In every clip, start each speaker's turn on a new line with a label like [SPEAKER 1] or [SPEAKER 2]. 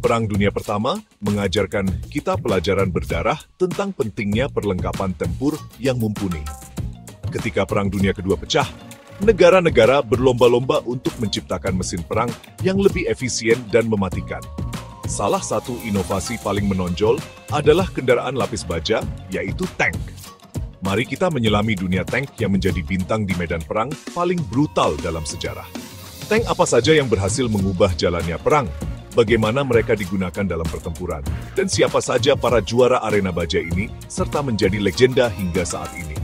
[SPEAKER 1] Perang Dunia Pertama mengajarkan kita pelajaran berdarah tentang pentingnya perlengkapan tempur yang mumpuni. Ketika Perang Dunia Kedua pecah, negara-negara berlomba-lomba untuk menciptakan mesin perang yang lebih efisien dan mematikan. Salah satu inovasi paling menonjol adalah kendaraan lapis baja, yaitu tank. Mari kita menyelami dunia tank yang menjadi bintang di medan perang paling brutal dalam sejarah. Tank apa saja yang berhasil mengubah jalannya perang? Bagaimana mereka digunakan dalam pertempuran, dan siapa saja para juara arena baja ini, serta menjadi legenda hingga saat ini.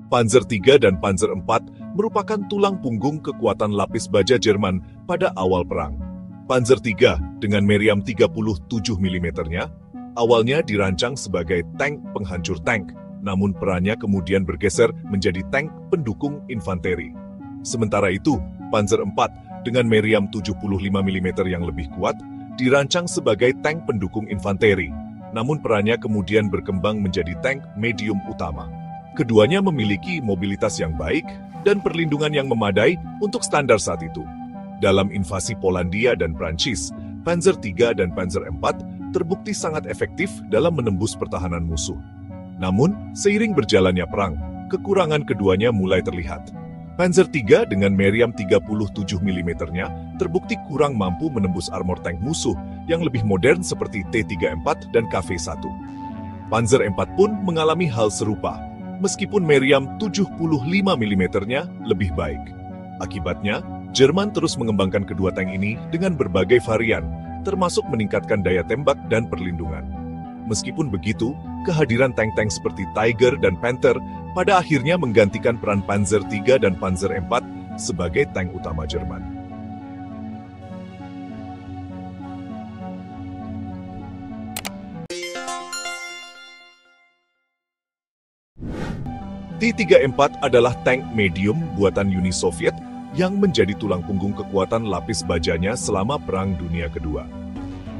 [SPEAKER 1] Panzer III dan Panzer IV merupakan tulang punggung kekuatan lapis baja Jerman pada awal perang. Panzer III dengan meriam 37 mm-nya, awalnya dirancang sebagai tank penghancur tank, namun perannya kemudian bergeser menjadi tank pendukung infanteri. Sementara itu, Panzer IV dengan meriam 75 mm yang lebih kuat dirancang sebagai tank pendukung infanteri, namun perannya kemudian berkembang menjadi tank medium utama. Keduanya memiliki mobilitas yang baik dan perlindungan yang memadai untuk standar saat itu. Dalam invasi Polandia dan Prancis, Panzer III dan Panzer IV terbukti sangat efektif dalam menembus pertahanan musuh. Namun, seiring berjalannya perang, kekurangan keduanya mulai terlihat. Panzer III dengan meriam 37 mm-nya terbukti kurang mampu menembus armor tank musuh yang lebih modern seperti T-34 dan KV-1. Panzer IV pun mengalami hal serupa, meskipun meriam 75 mm-nya lebih baik. Akibatnya, Jerman terus mengembangkan kedua tank ini dengan berbagai varian, termasuk meningkatkan daya tembak dan perlindungan. Meskipun begitu, kehadiran tank-tank seperti Tiger dan Panther pada akhirnya menggantikan peran Panzer III dan Panzer IV sebagai tank utama Jerman. T-34 adalah tank medium buatan Uni Soviet yang menjadi tulang punggung kekuatan lapis bajanya selama Perang Dunia Kedua.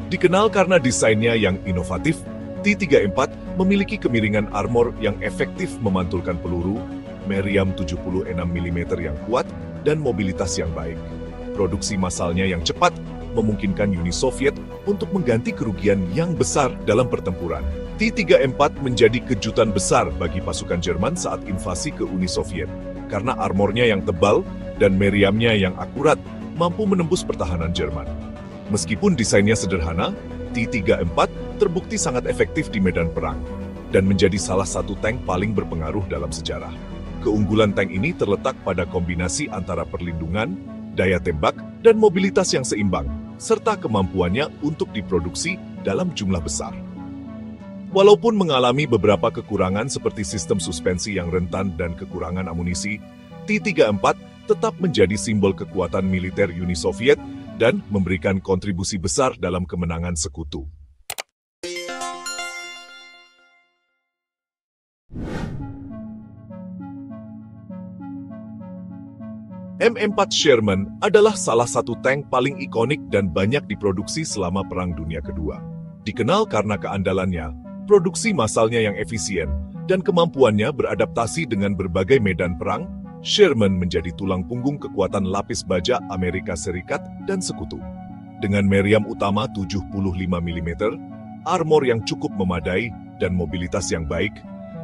[SPEAKER 1] Dikenal karena desainnya yang inovatif, T-34 memiliki kemiringan armor yang efektif memantulkan peluru, meriam 76 mm yang kuat, dan mobilitas yang baik. Produksi massalnya yang cepat memungkinkan Uni Soviet untuk mengganti kerugian yang besar dalam pertempuran. T-34 menjadi kejutan besar bagi pasukan Jerman saat invasi ke Uni Soviet, karena armornya yang tebal dan meriamnya yang akurat mampu menembus pertahanan Jerman. Meskipun desainnya sederhana, T-34 terbukti sangat efektif di medan perang dan menjadi salah satu tank paling berpengaruh dalam sejarah. Keunggulan tank ini terletak pada kombinasi antara perlindungan, daya tembak, dan mobilitas yang seimbang, serta kemampuannya untuk diproduksi dalam jumlah besar. Walaupun mengalami beberapa kekurangan seperti sistem suspensi yang rentan dan kekurangan amunisi, T-34 tetap menjadi simbol kekuatan militer Uni Soviet dan memberikan kontribusi besar dalam kemenangan sekutu. M4 Sherman adalah salah satu tank paling ikonik dan banyak diproduksi selama Perang Dunia Kedua. Dikenal karena keandalannya, produksi massalnya yang efisien, dan kemampuannya beradaptasi dengan berbagai medan perang, Sherman menjadi tulang punggung kekuatan lapis baja Amerika Serikat dan Sekutu. Dengan meriam utama 75 mm, armor yang cukup memadai, dan mobilitas yang baik,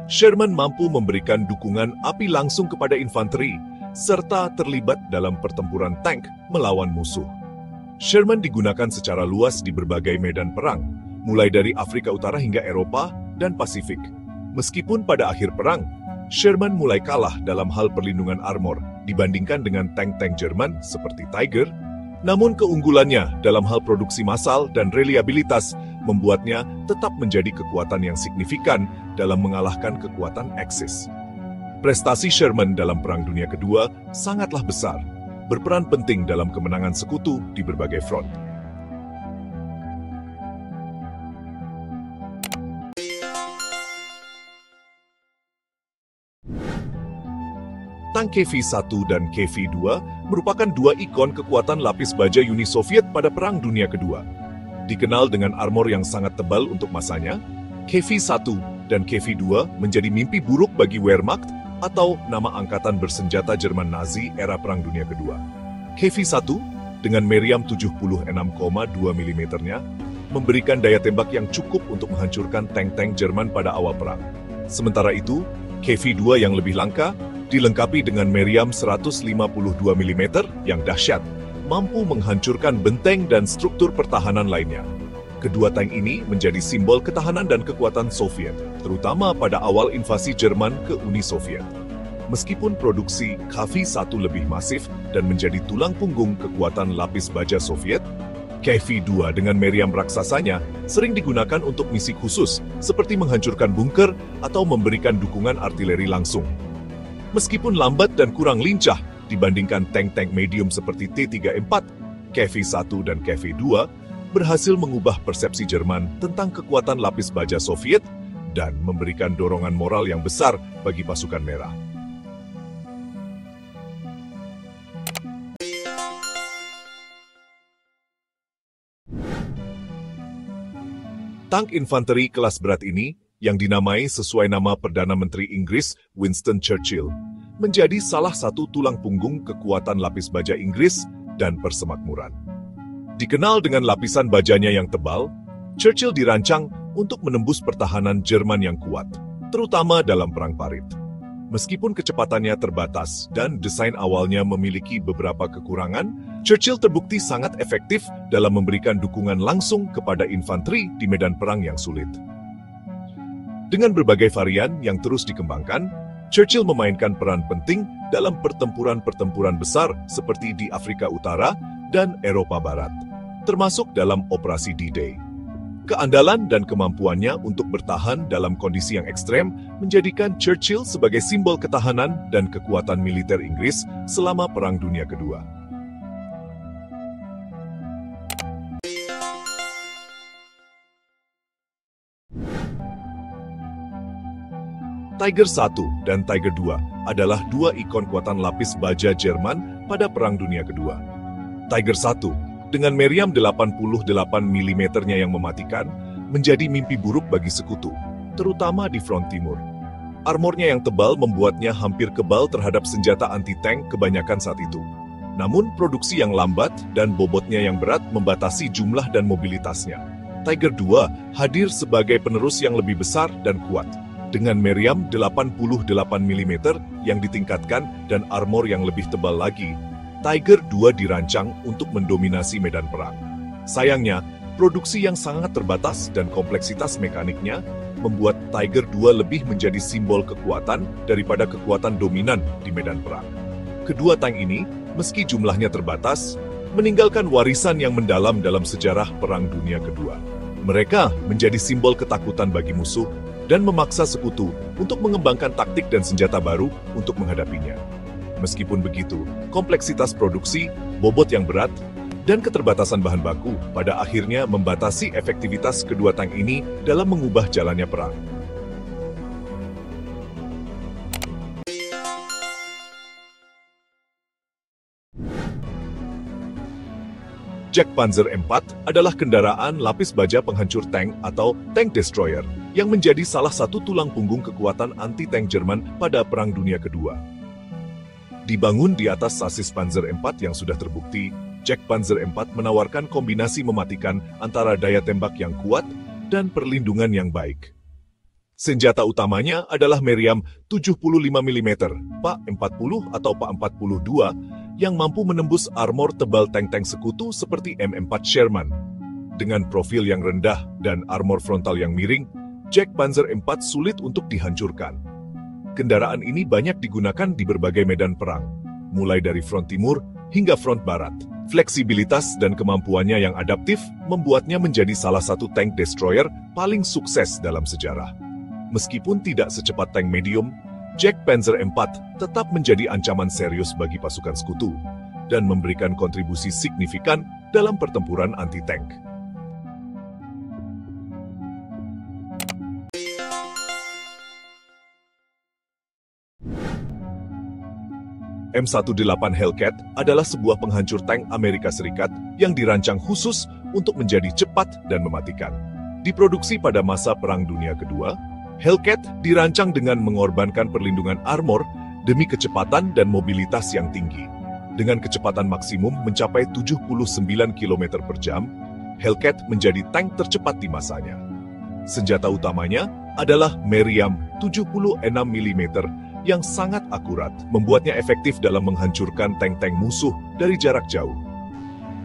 [SPEAKER 1] Sherman mampu memberikan dukungan api langsung kepada infanteri, serta terlibat dalam pertempuran tank melawan musuh. Sherman digunakan secara luas di berbagai medan perang, mulai dari Afrika Utara hingga Eropa dan Pasifik. Meskipun pada akhir perang, Sherman mulai kalah dalam hal perlindungan armor dibandingkan dengan tank-tank Jerman seperti Tiger, namun keunggulannya dalam hal produksi massal dan reliabilitas membuatnya tetap menjadi kekuatan yang signifikan dalam mengalahkan kekuatan Axis. Prestasi Sherman dalam Perang Dunia Kedua sangatlah besar, berperan penting dalam kemenangan sekutu di berbagai front. Tank KV-1 dan KV-2 merupakan dua ikon kekuatan lapis baja Uni Soviet pada Perang Dunia Kedua. Dikenal dengan armor yang sangat tebal untuk masanya, KV-1 dan KV-2 menjadi mimpi buruk bagi Wehrmacht atau nama angkatan bersenjata Jerman Nazi era Perang Dunia Kedua. KV-1 dengan meriam 76,2 mm-nya memberikan daya tembak yang cukup untuk menghancurkan tank-tank Jerman pada awal perang. Sementara itu, KV-2 yang lebih langka dilengkapi dengan meriam 152 mm yang dahsyat, mampu menghancurkan benteng dan struktur pertahanan lainnya. Kedua tank ini menjadi simbol ketahanan dan kekuatan Soviet, terutama pada awal invasi Jerman ke Uni Soviet. Meskipun produksi KV-1 lebih masif dan menjadi tulang punggung kekuatan lapis baja Soviet, KV-2 dengan meriam raksasanya sering digunakan untuk misi khusus, seperti menghancurkan bunker atau memberikan dukungan artileri langsung. Meskipun lambat dan kurang lincah dibandingkan tank-tank medium seperti T-34, KV-1 dan KV-2 berhasil mengubah persepsi Jerman tentang kekuatan lapis baja Soviet dan memberikan dorongan moral yang besar bagi pasukan merah. Tank infanteri kelas berat ini, yang dinamai sesuai nama Perdana Menteri Inggris Winston Churchill, menjadi salah satu tulang punggung kekuatan lapis baja Inggris dan persemakmuran. Dikenal dengan lapisan bajanya yang tebal, Churchill dirancang untuk menembus pertahanan Jerman yang kuat, terutama dalam Perang Parit. Meskipun kecepatannya terbatas dan desain awalnya memiliki beberapa kekurangan, Churchill terbukti sangat efektif dalam memberikan dukungan langsung kepada infanteri di medan perang yang sulit. Dengan berbagai varian yang terus dikembangkan, Churchill memainkan peran penting dalam pertempuran-pertempuran besar seperti di Afrika Utara dan Eropa Barat, termasuk dalam Operasi D-Day. Keandalan dan kemampuannya untuk bertahan dalam kondisi yang ekstrem menjadikan Churchill sebagai simbol ketahanan dan kekuatan militer Inggris selama Perang Dunia Kedua. Tiger I dan Tiger II adalah dua ikon kuatan lapis baja Jerman pada Perang Dunia Kedua. Tiger I, dengan meriam 88 mm-nya yang mematikan, menjadi mimpi buruk bagi sekutu, terutama di front timur. Armornya yang tebal membuatnya hampir kebal terhadap senjata anti-tank kebanyakan saat itu. Namun, produksi yang lambat dan bobotnya yang berat membatasi jumlah dan mobilitasnya. Tiger II hadir sebagai penerus yang lebih besar dan kuat, dengan meriam 88 mm yang ditingkatkan dan armor yang lebih tebal lagi. Tiger II dirancang untuk mendominasi medan perang. Sayangnya, produksi yang sangat terbatas dan kompleksitas mekaniknya membuat Tiger II lebih menjadi simbol kekuatan daripada kekuatan dominan di medan perang. Kedua tank ini, meski jumlahnya terbatas, meninggalkan warisan yang mendalam dalam sejarah Perang Dunia Kedua. Mereka menjadi simbol ketakutan bagi musuh dan memaksa sekutu untuk mengembangkan taktik dan senjata baru untuk menghadapinya. Meskipun begitu, kompleksitas produksi, bobot yang berat, dan keterbatasan bahan baku pada akhirnya membatasi efektivitas kedua tank ini dalam mengubah jalannya perang. Jack Panzer IV adalah kendaraan lapis baja penghancur tank atau tank destroyer yang menjadi salah satu tulang punggung kekuatan anti-tank Jerman pada Perang Dunia Kedua. Dibangun di atas sasis Panzer IV yang sudah terbukti, Jack Panzer IV menawarkan kombinasi mematikan antara daya tembak yang kuat dan perlindungan yang baik. Senjata utamanya adalah meriam 75 mm, PA-40 atau PA-42, yang mampu menembus armor tebal tank-tank sekutu seperti M4 Sherman. Dengan profil yang rendah dan armor frontal yang miring, Jack Panzer IV sulit untuk dihancurkan. Kendaraan ini banyak digunakan di berbagai medan perang, mulai dari front timur hingga front barat. Fleksibilitas dan kemampuannya yang adaptif membuatnya menjadi salah satu tank destroyer paling sukses dalam sejarah. Meskipun tidak secepat tank medium, Jack Panzer IV tetap menjadi ancaman serius bagi pasukan sekutu dan memberikan kontribusi signifikan dalam pertempuran anti-tank. M18 Hellcat adalah sebuah penghancur tank Amerika Serikat yang dirancang khusus untuk menjadi cepat dan mematikan. Diproduksi pada masa Perang Dunia Kedua, Hellcat dirancang dengan mengorbankan perlindungan armor demi kecepatan dan mobilitas yang tinggi. Dengan kecepatan maksimum mencapai 79 km per jam, Hellcat menjadi tank tercepat di masanya. Senjata utamanya adalah meriam 76 mm yang sangat akurat, membuatnya efektif dalam menghancurkan tank-tank musuh dari jarak jauh.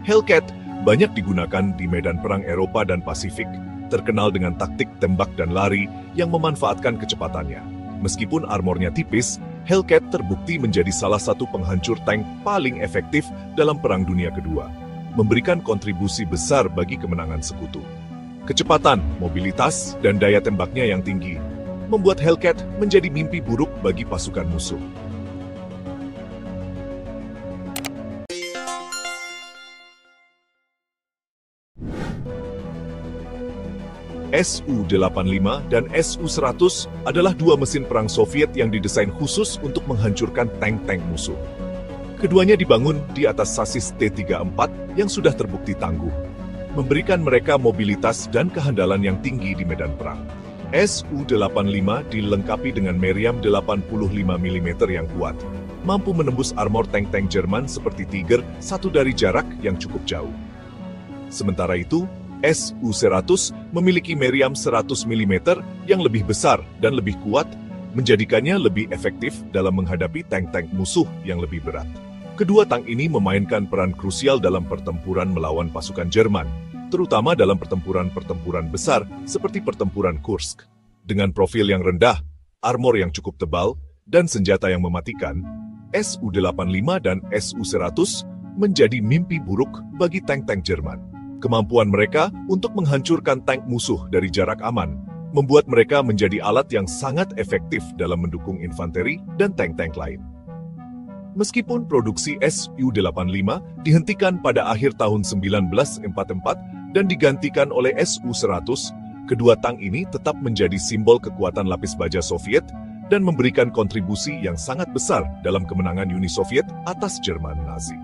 [SPEAKER 1] Hellcat banyak digunakan di medan perang Eropa dan Pasifik, terkenal dengan taktik tembak dan lari yang memanfaatkan kecepatannya. Meskipun armornya tipis, Hellcat terbukti menjadi salah satu penghancur tank paling efektif dalam Perang Dunia Kedua, memberikan kontribusi besar bagi kemenangan sekutu. Kecepatan, mobilitas, dan daya tembaknya yang tinggi membuat Hellcat menjadi mimpi buruk bagi pasukan musuh. Su-85 dan Su-100 adalah dua mesin perang Soviet yang didesain khusus untuk menghancurkan tank-tank musuh. Keduanya dibangun di atas sasis T-34 yang sudah terbukti tangguh, memberikan mereka mobilitas dan kehandalan yang tinggi di medan perang. Su-85 dilengkapi dengan meriam 85 mm yang kuat, mampu menembus armor tank-tank Jerman seperti Tiger I dari jarak yang cukup jauh. Sementara itu, Su-100 memiliki meriam 100 mm yang lebih besar dan lebih kuat, menjadikannya lebih efektif dalam menghadapi tank-tank musuh yang lebih berat. Kedua tank ini memainkan peran krusial dalam pertempuran melawan pasukan Jerman, terutama dalam pertempuran-pertempuran besar seperti pertempuran Kursk. Dengan profil yang rendah, armor yang cukup tebal, dan senjata yang mematikan, Su-85 dan Su-100 menjadi mimpi buruk bagi tank-tank Jerman. Kemampuan mereka untuk menghancurkan tank musuh dari jarak aman membuat mereka menjadi alat yang sangat efektif dalam mendukung infanteri dan tank-tank lain. Meskipun produksi Su-85 dihentikan pada akhir tahun 1944 dan digantikan oleh Su-100, kedua tank ini tetap menjadi simbol kekuatan lapis baja Soviet dan memberikan kontribusi yang sangat besar dalam kemenangan Uni Soviet atas Jerman Nazi.